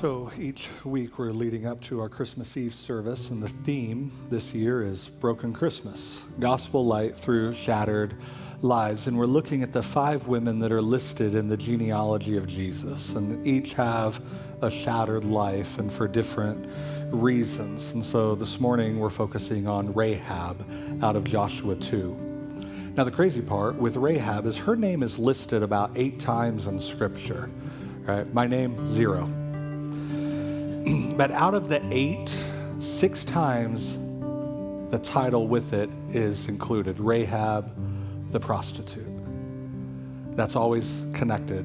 So each week we're leading up to our Christmas Eve service, and the theme this year is Broken Christmas, Gospel Light Through Shattered Lives. And we're looking at the 5 women that are listed in the genealogy of Jesus, and each have a shattered life and for different reasons. And so this morning we're focusing on Rahab out of Joshua 2. Now the crazy part with Rahab is her name is listed about 8 times in Scripture. Right? My name, 0. But out of the 8, 6 times the title with it is included, Rahab the prostitute. That's always connected,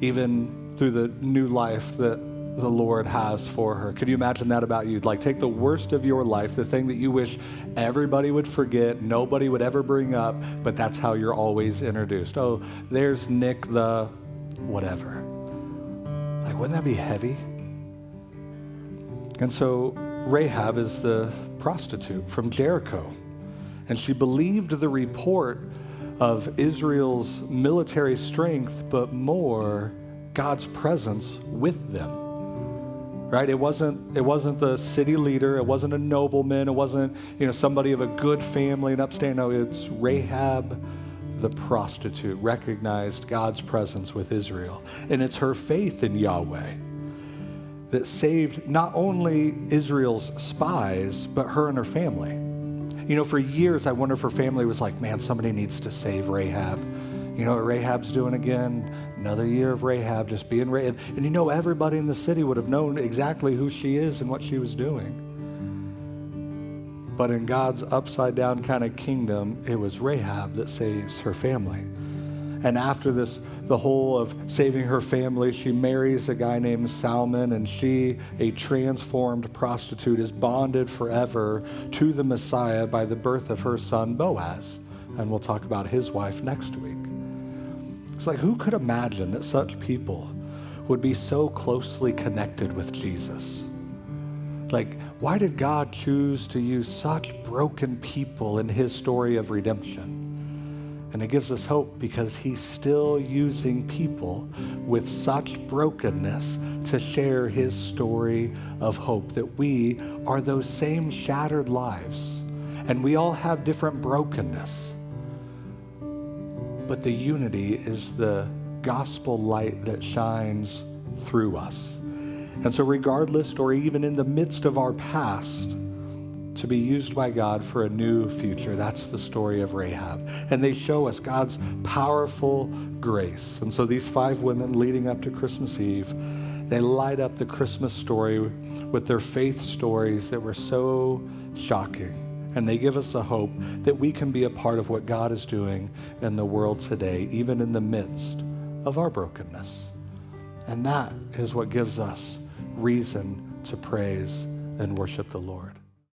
even through the new life that the Lord has for her. Could you imagine that about you? Like, take the worst of your life, the thing that you wish everybody would forget, nobody would ever bring up, but that's how you're always introduced. Oh, there's Nick the whatever. Like, wouldn't that be heavy? And so Rahab is the prostitute from Jericho, and she believed the report of Israel's military strength, but more God's presence with them. Right? It wasn't the city leader, it wasn't a nobleman, it wasn't, somebody of a good family and upstate. No, it's Rahab the prostitute recognized God's presence with Israel. And it's her faith in Yahweh that saved not only Israel's spies, but her and her family. For years, I wonder if her family was like, man, somebody needs to save Rahab. You know what Rahab's doing again? Another year of Rahab just being Rahab. And everybody in the city would have known exactly who she is and what she was doing. But in God's upside down kind of kingdom, it was Rahab that saves her family. And after this, the whole of saving her family, she marries a guy named Salmon, and she, a transformed prostitute, is bonded forever to the Messiah by the birth of her son Boaz. And we'll talk about his wife next week. It's like, who could imagine that such people would be so closely connected with Jesus? Like, why did God choose to use such broken people in his story of redemption? And it gives us hope because he's still using people with such brokenness to share his story of hope, that we are those same shattered lives. And we all have different brokenness. But the unity is the gospel light that shines through us. And so regardless, or even in the midst of our past, to be used by God for a new future. That's the story of Rahab. And they show us God's powerful grace. And so these 5 women leading up to Christmas Eve, they light up the Christmas story with their faith stories that were so shocking. And they give us a hope that we can be a part of what God is doing in the world today, even in the midst of our brokenness. And that is what gives us reason to praise and worship the Lord.